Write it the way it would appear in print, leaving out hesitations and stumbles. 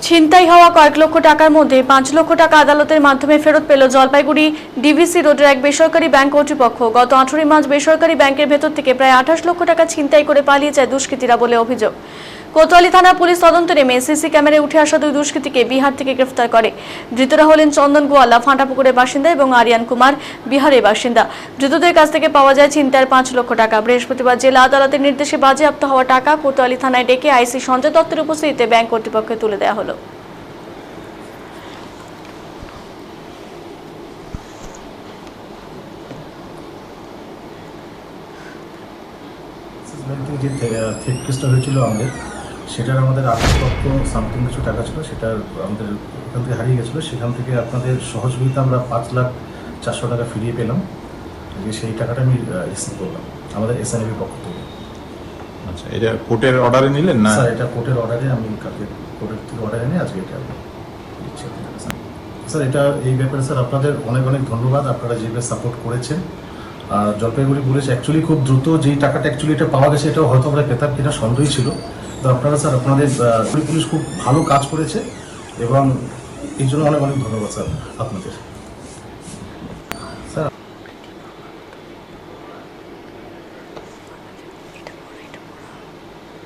ছিনতাই হওয়া কয়েক লক্ষ টাকার মধ্যে 5 লক্ষ টাকা আদালতের মাধ্যমে ফেরত পেল জলপাইগুড়ি ডিভিসি রোডের এক বেসরকারি ব্যাংক কর্তৃপক্ষ। গত 18 মার্চ বেসরকারি ব্যাংকের ভেতর থেকে প্রায় 28 লক্ষ টাকা ছিনতাই করে পালিয়ে যায় দুষ্কৃতীরা বলে অভিযোগ। কোতোয়ালি থানা পুলিশ তদন্ত নেমে সিসি ক্যামেরায় উঠে আসা দুই দুষ্কৃতীকে বিহার থেকে গ্রেফতার করে। ধৃতরা হলেন চন্দন গোয়ালা ফাঁটাপুকুরের বাসিন্দা এবং আরিয়ান কুমার বিহারের বাসিন্দা। ধৃতদের কাছ থেকে পাওয়া যায় ছিনতাইয়ের 5 লক্ষ টাকা। বৃহস্পতিবার জেলা আদালতের নির্দেশে বাজেয়াপ্ত হওয়া টাকা কোতোয়ালি থানায় ডেকে আইসি সঞ্জয় দত্তের উপস্থিতিতে ব্যাংক কর্তৃপক্ষকে তুলে দেওয়া হলো। যে থেট কেসটা হয়েছিল আমাদের, সেটার আমাদের 8 লক্ষ সামথিং কিছু টাকা ছিল, সেটা আমাদের ওখান থেকে হারিয়ে গেছিলো। সেখান থেকে আপনাদের সহযোগিতা আমরা 5,04,000 টাকা ফিরিয়ে পেলাম। সেই টাকাটা আমি রিসিভ করলাম আমাদের এসএনএবির পক্ষ থেকে। আচ্ছা, এটা কোর্টের অর্ডারে নিলেন না? স্যার, এটা কোর্টের অর্ডারে, আমি কালকে কোর্টের থেকে অর্ডারে নিয়ে আজকে এটা দিচ্ছি। স্যার, এটা এই ব্যাপারে স্যার আপনাদের অনেক অনেক ধন্যবাদ। আপনারা যেভাবে সাপোর্ট করেছেন। আর জলপাইগুড়ি পুলিশ অ্যাকচুয়ালি খুব দ্রুত যেই টাকাটা অ্যাকচুয়ালি এটা পাওয়া গেছে, এটাও হয়তো আমরা পেতাম কিনা সন্দেহই ছিল। তো আপনারা স্যার, আপনাদের পুলিশ খুব ভালো কাজ করেছে এবং এই জন্য অনেক অনেক ধন্যবাদ স্যার আপনাদের। স্যার